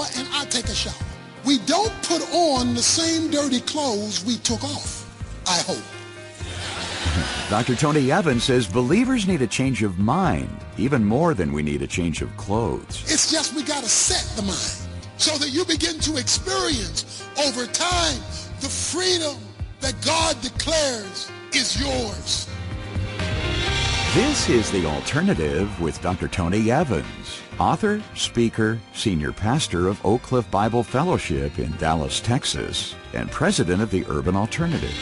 shower and I take a shower. We don't put on the same dirty clothes we took off, I hope. Dr. Tony Evans says believers need a change of mind, even more than we need a change of clothes. It's just we got to set the mind so that you begin to experience over time the freedom that God declares is yours. This is The Alternative with Dr. Tony Evans, author, speaker, senior pastor of Oak Cliff Bible Fellowship in Dallas, Texas, and president of the Urban Alternative.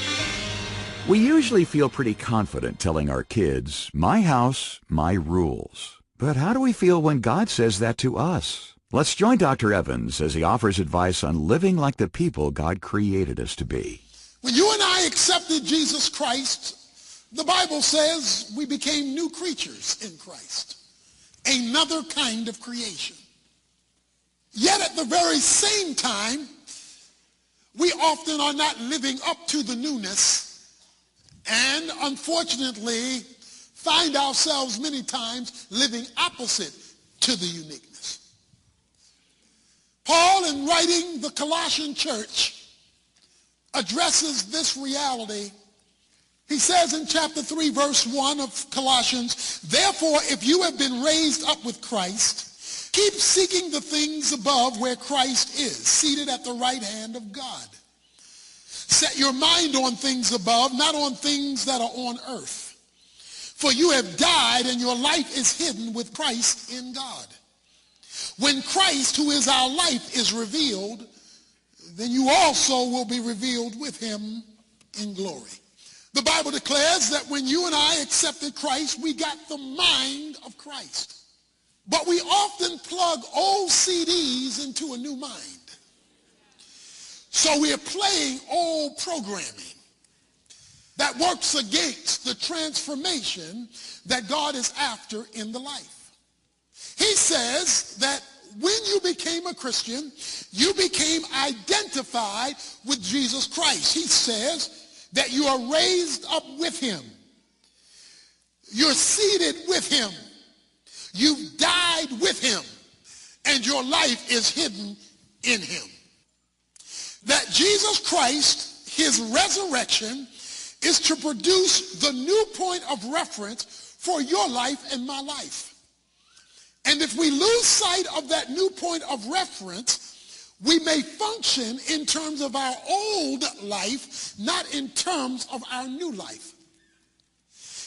We usually feel pretty confident telling our kids, my house, my rules. But how do we feel when God says that to us? Let's join Dr. Evans as he offers advice on living like the people God created us to be. When you and I accepted Jesus Christ, the Bible says we became new creatures in Christ, another kind of creation. Yet at the very same time, we often are not living up to the newness and unfortunately find ourselves many times living opposite to the uniqueness. Paul, in writing the Colossian church, addresses this reality. He says in chapter 3, verse 1 of Colossians, therefore, if you have been raised up with Christ, keep seeking the things above where Christ is, seated at the right hand of God. Set your mind on things above, not on things that are on earth. For you have died and your life is hidden with Christ in God. When Christ, who is our life, is revealed, then you also will be revealed with him in glory. The Bible declares that when you and I accepted Christ, we got the mind of Christ. But we often plug old CDs into a new mind. So we are playing old programming that works against the transformation that God is after in the life. He says that when you became a Christian, you became identified with Jesus Christ. He says that you are raised up with him. You're seated with him. You've died with him. And your life is hidden in him. That Jesus Christ, his resurrection, is to produce the new point of reference for your life and my life. And if we lose sight of that new point of reference, we may function in terms of our old life, not in terms of our new life.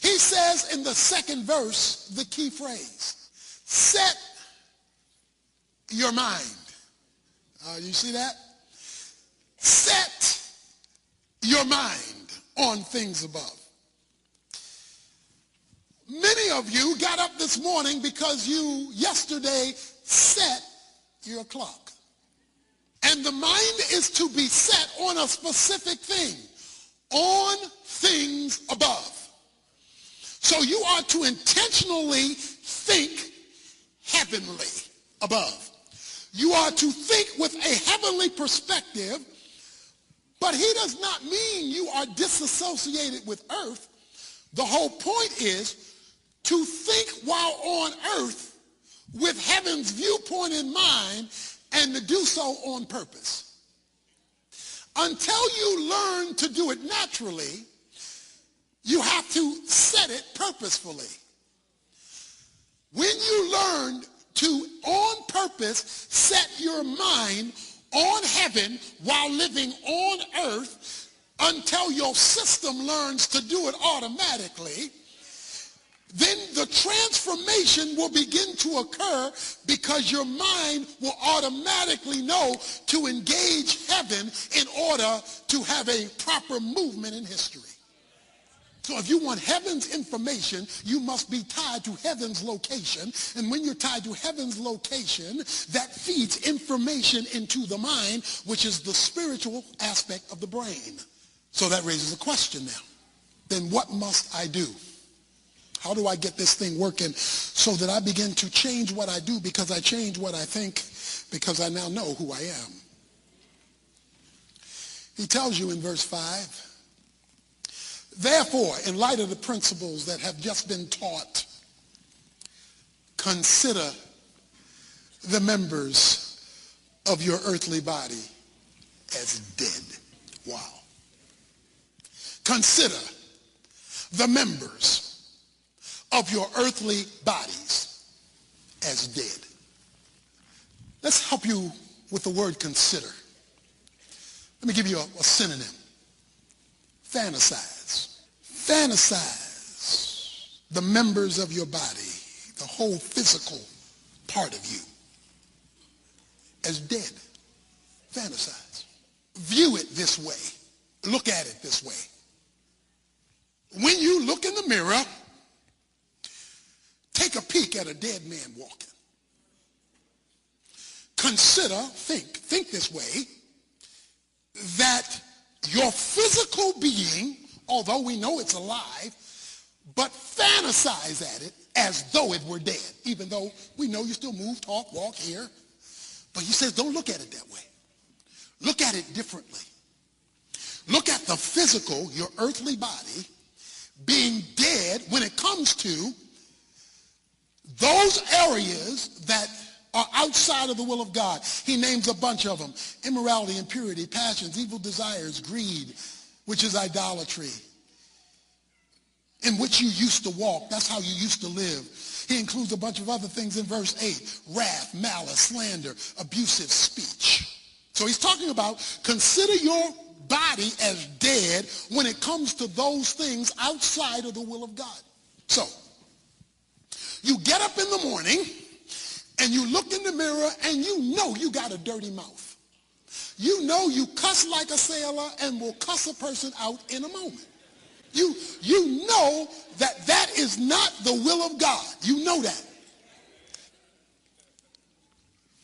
He says in the second verse, the key phrase, set your mind. You see that? Set your mind on things above. Many of you got up this morning because you yesterday set your clock. And the mind is to be set on a specific thing, on things above. So you are to intentionally think heavenly above. You are to think with a heavenly perspective. But he does not mean you are disassociated with earth. The whole point is to think while on earth with heaven's viewpoint in mind and to do so on purpose. Until you learn to do it naturally, you have to set it purposefully. When you learn to, on purpose, set your mind on heaven while living on earth until your system learns to do it automatically, then the transformation will begin to occur because your mind will automatically know to engage heaven in order to have a proper movement in history. So if you want heaven's information, you must be tied to heaven's location. And when you're tied to heaven's location, that feeds information into the mind, which is the spiritual aspect of the brain. So that raises a question now. Then what must I do? How do I get this thing working so that I begin to change what I do because I change what I think because I now know who I am? He tells you in verse 5, therefore, in light of the principles that have just been taught, consider the members of your earthly body as dead. Wow. Consider the members of your earthly bodies as dead. Let's help you with the word consider. Let me give you a synonym. Fantasize. Fantasize the members of your body, the whole physical part of you, as dead. Fantasize. View it this way. Look at it this way. When you look in the mirror, take a peek at a dead man walking. Consider, think this way, that your physical being, although we know it's alive, but fantasize at it as though it were dead, even though we know you still move, talk, walk, hear. But he says, don't look at it that way. Look at it differently. Look at the physical, your earthly body, being dead when it comes to those areas that are outside of the will of God. He names a bunch of them: immorality, impurity, passions, evil desires, greed, which is idolatry, in which you used to walk. That's how you used to live. He includes a bunch of other things in verse 8: wrath, malice, slander, abusive speech. So he's talking about consider your body as dead when it comes to those things outside of the will of God. So you get up in the morning and you look in the mirror and you know you got a dirty mouth. You know you cuss like a sailor and will cuss a person out in a moment. You know that is not the will of God. You know that.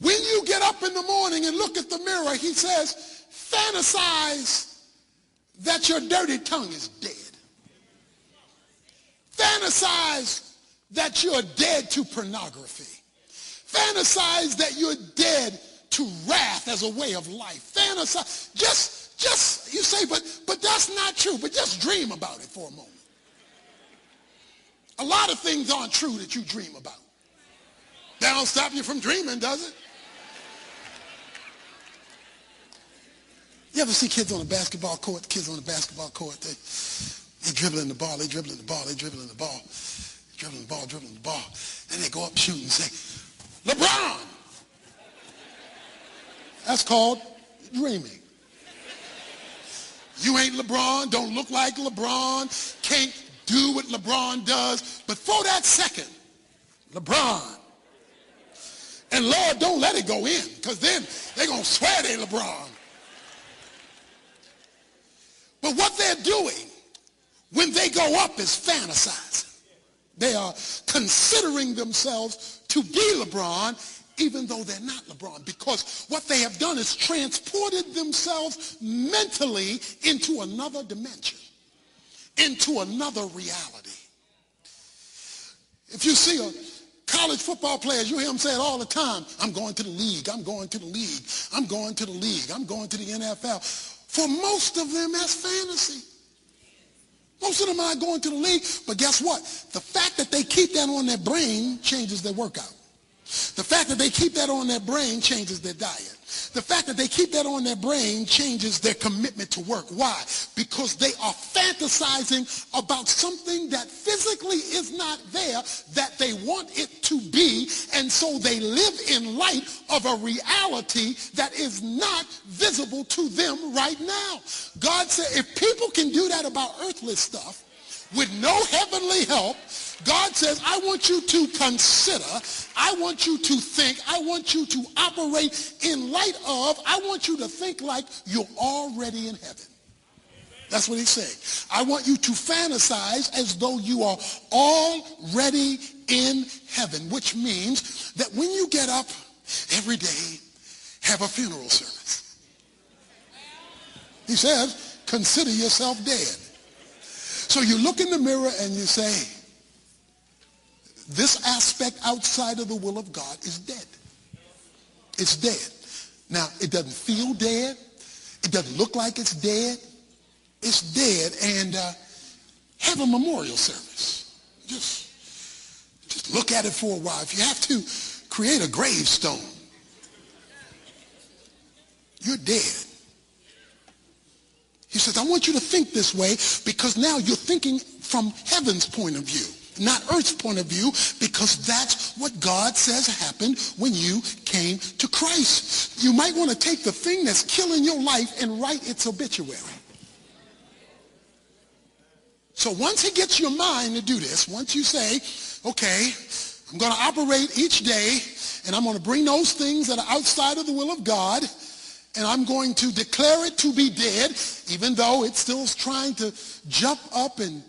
When you get up in the morning and look at the mirror, he says, fantasize that your dirty tongue is dead. Fantasize that you're dead to pornography. Fantasize that you're dead to wrath as a way of life. Fantasize, just you say, but that's not true, but just dream about it for a moment. A lot of things aren't true that you dream about. That don't stop you from dreaming, does it? You ever see kids on a basketball court? Kids on the basketball court, they dribbling the ball, they dribbling the ball, they dribbling the ball, dribbling the ball, dribbling the ball. Then they go up shooting and say, LeBron! That's called dreaming. You ain't LeBron, don't look like LeBron, can't do what LeBron does, but for that second, LeBron. And Lord, don't let it go in, because then they're going to swear they LeBron. But what they're doing when they go up is fantasizing. They are considering themselves to be LeBron, even though they're not LeBron, because what they have done is transported themselves mentally into another dimension, into another reality. If you see a college football players, you hear them say it all the time: I'm going to the league, I'm going to the league, I'm going to the league, I'm going to the NFL. For most of them, that's fantasy. Most of them aren't going to the league, but guess what? The fact that they keep that on their brain changes their workout. The fact that they keep that on their brain changes their diet. The fact that they keep that on their brain changes their commitment to work. Why? Because they are fantasizing about something that physically is not there, that they want it to be, and so they live in light of a reality that is not visible to them right now. God said if people can do that about earthly stuff with no heavenly help, God says, I want you to consider, I want you to think, I want you to operate in light of, I want you to think like you're already in heaven. That's what he's saying. I want you to fantasize as though you are already in heaven, which means that when you get up every day, have a funeral service. He says, consider yourself dead. So you look in the mirror and you say, this aspect outside of the will of God is dead. It's dead. Now, it doesn't feel dead. It doesn't look like it's dead. It's dead. And have a memorial service. Just look at it for a while. If you have to, create a gravestone. you're dead. He says, I want you to think this way because now you're thinking from heaven's point of view, not earth's point of view, because that's what God says happened when you came to Christ. You might want to take the thing that's killing your life and write its obituary. So once he gets your mind to do this, once you say, okay, I'm going to operate each day and I'm going to bring those things that are outside of the will of God and I'm going to declare it to be dead, even though it still is trying to jump up and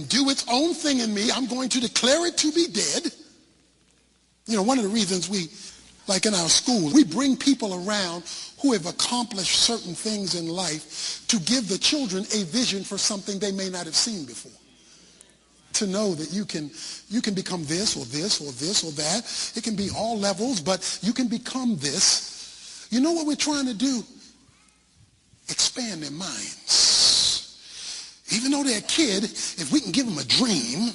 do its own thing in me. I'm going to declare it to be dead. You know, one of the reasons we, like in our school, we bring people around who have accomplished certain things in life to give the children a vision for something they may not have seen before. To know that you can become this or this or this or that. It can be all levels, but you can become this. You know what we're trying to do? Expand their minds. Even though they're a kid, if we can give them a dream.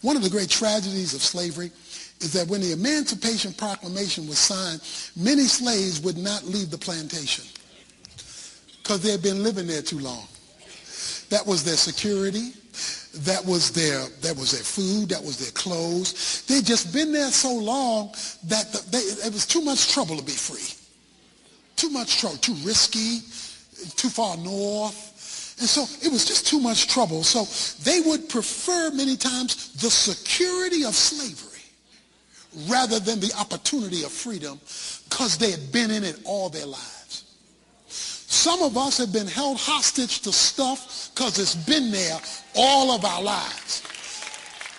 One of the great tragedies of slavery is that when the Emancipation Proclamation was signed, many slaves would not leave the plantation because they had been living there too long. That was their security. That was their food. That was their clothes. They'd just been there so long that it was too much trouble to be free. Too much trouble, too risky, too far north. And so it was just too much trouble. So they would prefer many times the security of slavery rather than the opportunity of freedom because they had been in it all their lives. Some of us have been held hostage to stuff because it's been there all of our lives.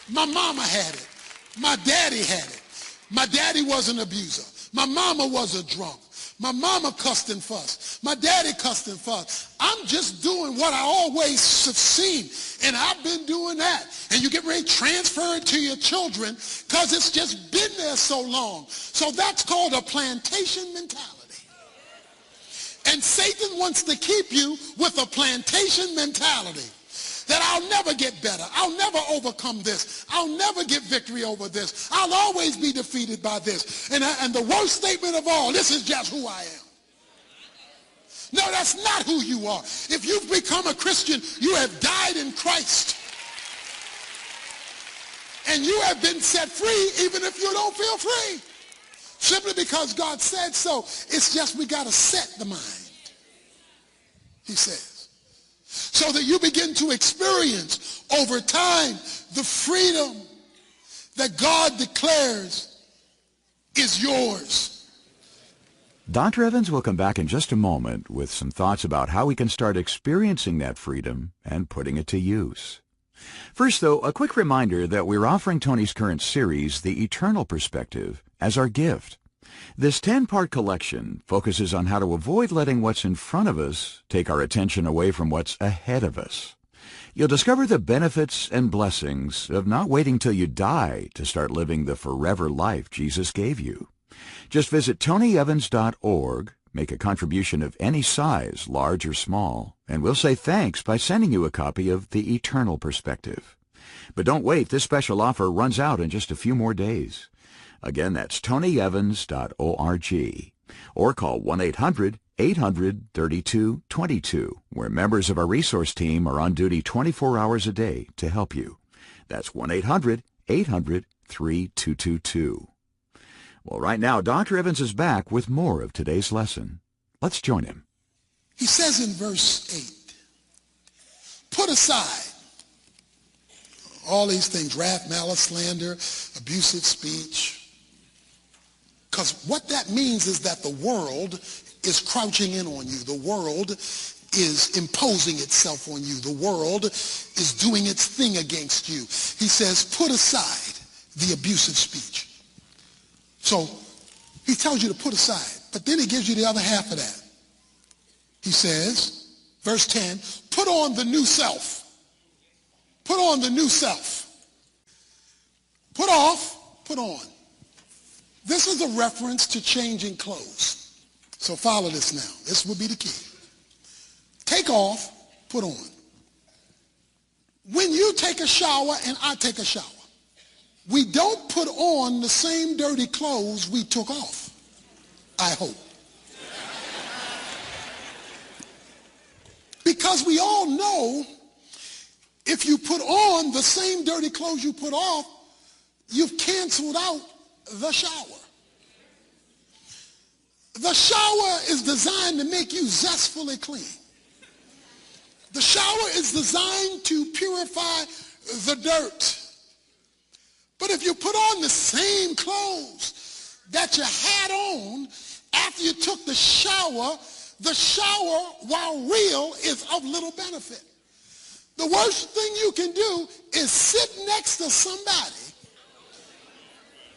My mama had it. My daddy had it. My daddy was an abuser. My mama was a drunk. My mama cussed and fussed. My daddy cussed and fussed. I'm just doing what I always have seen, and I've been doing that. And you get ready to transfer it to your children because it's just been there so long. So that's called a plantation mentality. And Satan wants to keep you with a plantation mentality that I'll never get better. I'll never overcome this. I'll never get victory over this. I'll always be defeated by this. And the worst statement of all, this is just who I am. No, that's not who you are. If you've become a Christian, you have died in Christ. And you have been set free even if you don't feel free. Simply because God said so. It's just we got to set the mind, he says, so that you begin to experience over time the freedom that God declares is yours. Dr. Evans will come back in just a moment with some thoughts about how we can start experiencing that freedom and putting it to use. First, though, a quick reminder that we're offering Tony's current series, The Eternal Perspective, as our gift. This 10-part collection focuses on how to avoid letting what's in front of us take our attention away from what's ahead of us. You'll discover the benefits and blessings of not waiting till you die to start living the forever life Jesus gave you. Just visit tonyevans.org, make a contribution of any size, large or small, and we'll say thanks by sending you a copy of The Eternal Perspective. But don't wait, this special offer runs out in just a few more days. Again, that's tonyevans.org. Or call 1-800-800-3222, where members of our resource team are on duty 24 hours a day to help you. That's 1-800-800-3222. Well, right now, Dr. Evans is back with more of today's lesson. Let's join him. He says in verse 8, put aside all these things, wrath, malice, slander, abusive speech. Because what that means is that the world is crouching in on you. The world is imposing itself on you. The world is doing its thing against you. He says, put aside the abusive speech. So he tells you to put aside, but then he gives you the other half of that. He says, verse 10, put on the new self. Put on the new self. Put off, put on. This is a reference to changing clothes. So follow this now. This will be the key. Take off, put on. When you take a shower and I take a shower, we don't put on the same dirty clothes we took off, I hope. Because we all know if you put on the same dirty clothes you put off, you've canceled out the shower. The shower is designed to make you zestfully clean. The shower is designed to purify the dirt. But if you put on the same clothes that you had on after you took the shower, while real, is of little benefit. The worst thing you can do is sit next to somebody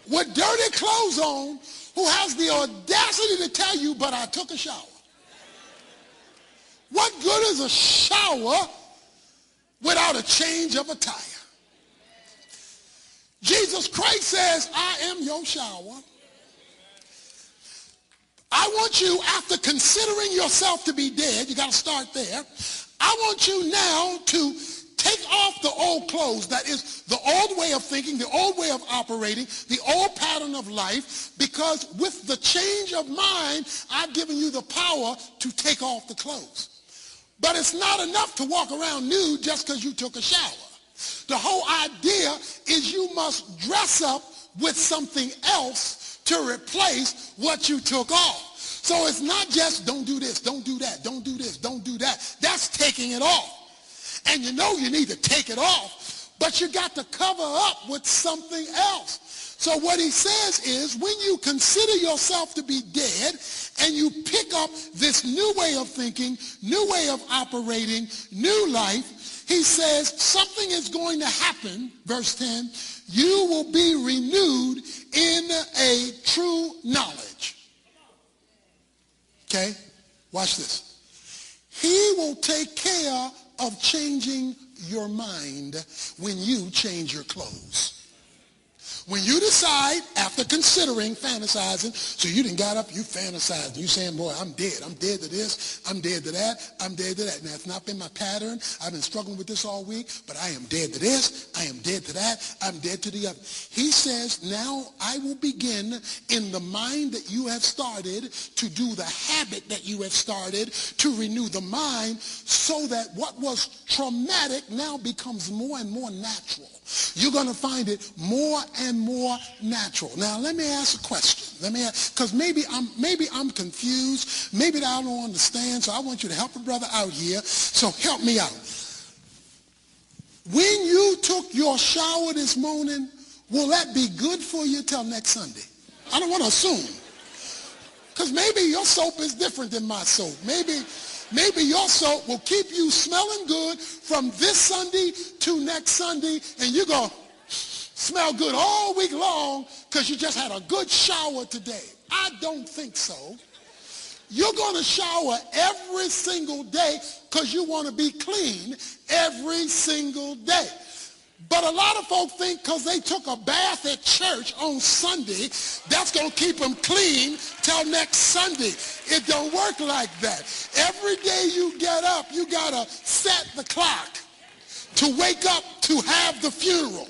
with dirty clothes on who has the audacity to tell you, but I took a shower. What good is a shower without a change of attire? Jesus Christ says, I am your shower. I want you, after considering yourself to be dead, you got to start there. I want you now to take off the old clothes. That is the old way of thinking, the old way of operating, the old pattern of life, because with the change of mind, I've given you the power to take off the clothes. But it's not enough to walk around nude just because you took a shower. The whole idea is you must dress up with something else to replace what you took off. So it's not just don't do this, don't do that, don't do this, don't do that. That's taking it off. And you know you need to take it off, but you got to cover up with something else. So what he says is when you consider yourself to be dead and you pick up this new way of thinking, new way of operating, new life, he says something is going to happen, verse 10, you will be renewed in a true knowledge. Okay, watch this. He will take care of changing your mind when you change your clothes. When you decide, after considering, fantasizing, so you done got up, you fantasized, you saying, boy, I'm dead to this, I'm dead to that, I'm dead to that. Now, it's not been my pattern. I've been struggling with this all week, but I am dead to this, I am dead to that, I'm dead to the other. He says, now I will begin in the mind that you have started to do the habit that you have started to renew the mind so that what was traumatic now becomes more and more natural. You're going to find it more and more natural. Now, let me ask a question. Because maybe I'm confused. Maybe I don't understand, so I want you to help a brother out here. So help me out. When you took your shower this morning, will that be good for you till next Sunday? I don't want to assume. Because maybe your soap is different than my soap. Maybe your soap will keep you smelling good from this Sunday to next Sunday, and you're going to smell good all week long because you just had a good shower today. I don't think so. You're going to shower every single day because you want to be clean every single day. But a lot of folk think because they took a bath at church on Sunday, that's going to keep them clean till next Sunday. It don't work like that. Every day you get up, you got to set the clock to wake up to have the funeral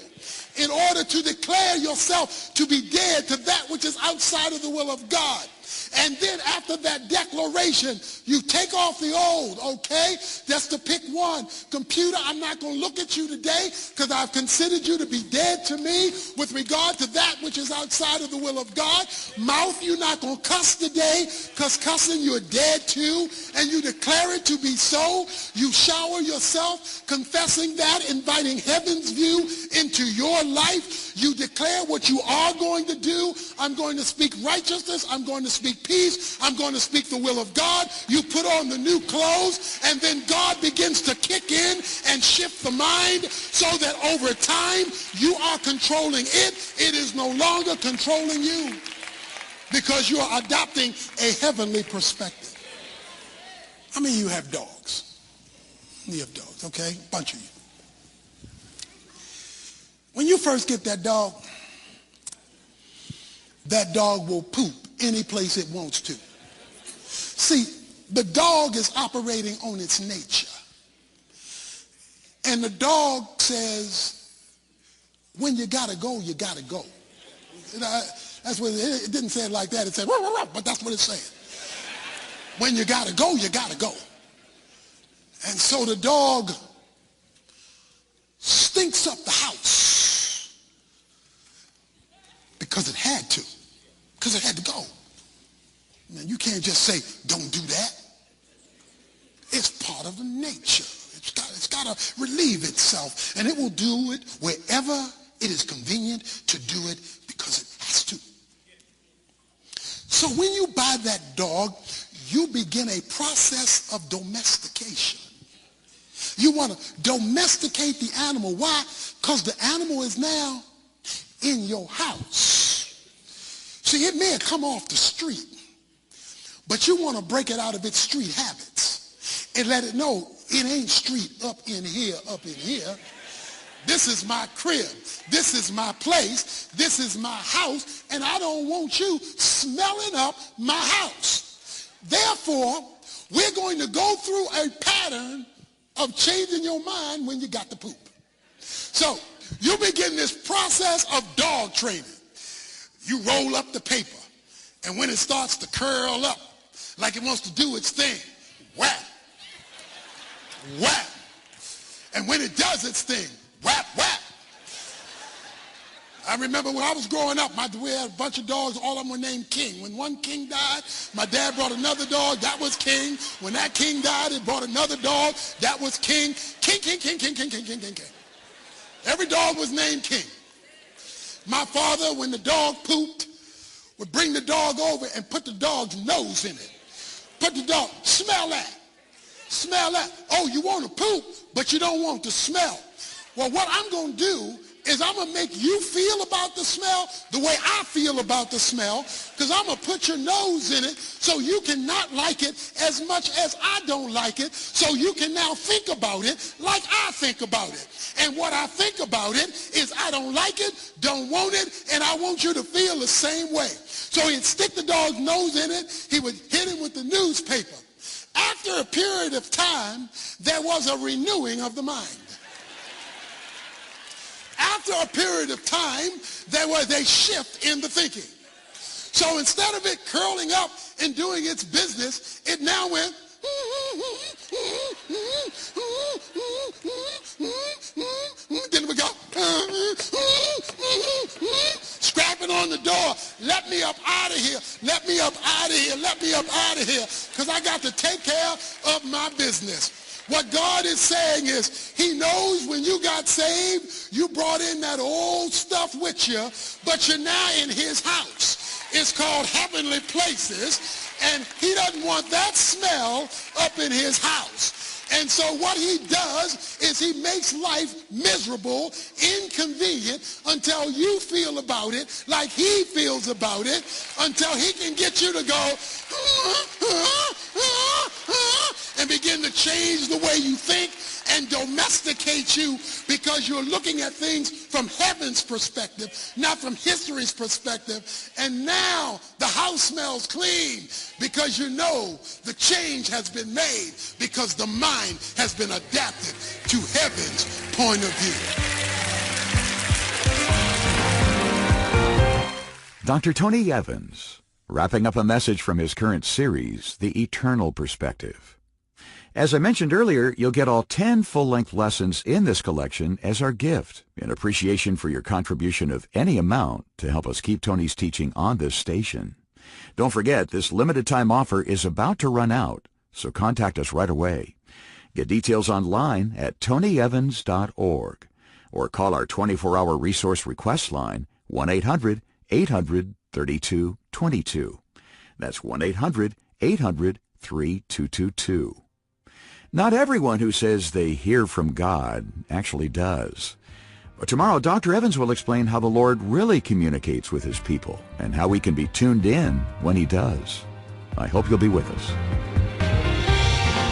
in order to declare yourself to be dead to that which is outside of the will of God. And then after that declaration, you take off the old, okay? Just to pick one. Computer, I'm not going to look at you today because I've considered you to be dead to me with regard to that which is outside of the will of God. Mouth, you're not going to cuss today because cussing you're dead to, and you declare it to be so. You shower yourself, confessing that, inviting heaven's view into your life. You declare what you are going to do. I'm going to speak righteousness. I'm going to speak peace. I'm going to speak the will of God. You put on the new clothes, and then God begins to kick in and shift the mind so that over time you are controlling it. It is no longer controlling you because you are adopting a heavenly perspective. How many of you have dogs? You have dogs, okay? A bunch of you. When you first get that dog will poop any place it wants to. See, the dog is operating on its nature. And the dog says, when you gotta go, you gotta go. That's what it didn't say it like that. It said, but that's what it's saying. When you gotta go, you gotta go. And so the dog stinks up the house because it had to, because it had to go. Man, you can't just say, don't do that. It's part of the nature. It's got to relieve itself, and it will do it wherever it is convenient to do it because it has to. So when you buy that dog, you begin a process of domestication. You want to domesticate the animal. Why? Because the animal is now in your house. See, it may have come off the street, but you want to break it out of its street habits and let it know it ain't street up in here, up in here. This is my crib. This is my place. This is my house, and I don't want you smelling up my house. Therefore, we're going to go through a pattern of changing your mind when you got the poop. So you begin this process of dog training. You roll up the paper, and when it starts to curl up like it wants to do its thing, whap, whap. And when it does its thing, whap, whap. I remember when I was growing up, we had a bunch of dogs, all of them were named King. When one King died, my dad brought another dog, that was King. When that King died, it brought another dog, that was King. King, King, King, King, King, King, King, King, King. Every dog was named King. My father, when the dog pooped, would bring the dog over and put the dog's nose in it. Put the dog, smell that. Smell that. Oh, you want to poop, but you don't want to smell. Well, what I'm going to do is I'm going to make you feel about the smell the way I feel about the smell, because I'm going to put your nose in it so you can not like it as much as I don't like it, so you can now think about it like I think about it. And what I think about it is I don't like it, don't want it, and I want you to feel the same way. So he'd stick the dog's nose in it. He would hit it with the newspaper. After a period of time, there was a renewing of the mind. After a period of time, there was a shift in the thinking. So instead of it curling up and doing its business, it now went, then we go, scrapping on the door, let me up out of here, let me up out of here, let me up out of here, because I got to take care of my business. What God is saying is he knows when you got saved, you brought in that old stuff with you, but you're now in his house. It's called heavenly places, and he doesn't want that smell up in his house. And so what he does is he makes life miserable, inconvenient, until you feel about it like he feels about it, until he can get you to go, and begin to change the way you think and domesticate you, because you're looking at things from heaven's perspective, not from history's perspective. And now the house smells clean because you know the change has been made, because the mind has been adapted to heaven's point of view. Dr. Tony Evans, wrapping up a message from his current series, The Eternal Perspective. As I mentioned earlier, you'll get all 10 full-length lessons in this collection as our gift, in appreciation for your contribution of any amount to help us keep Tony's teaching on this station. Don't forget, this limited-time offer is about to run out, so contact us right away. Get details online at tonyevans.org or call our 24-hour resource request line, 1-800-800-3222. That's 1-800-800-3222. Not everyone who says they hear from God actually does. But tomorrow, Dr. Evans will explain how the Lord really communicates with his people and how we can be tuned in when he does. I hope you'll be with us.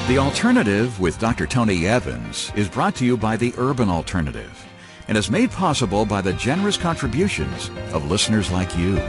The Alternative with Dr. Tony Evans is brought to you by the Urban Alternative and is made possible by the generous contributions of listeners like you.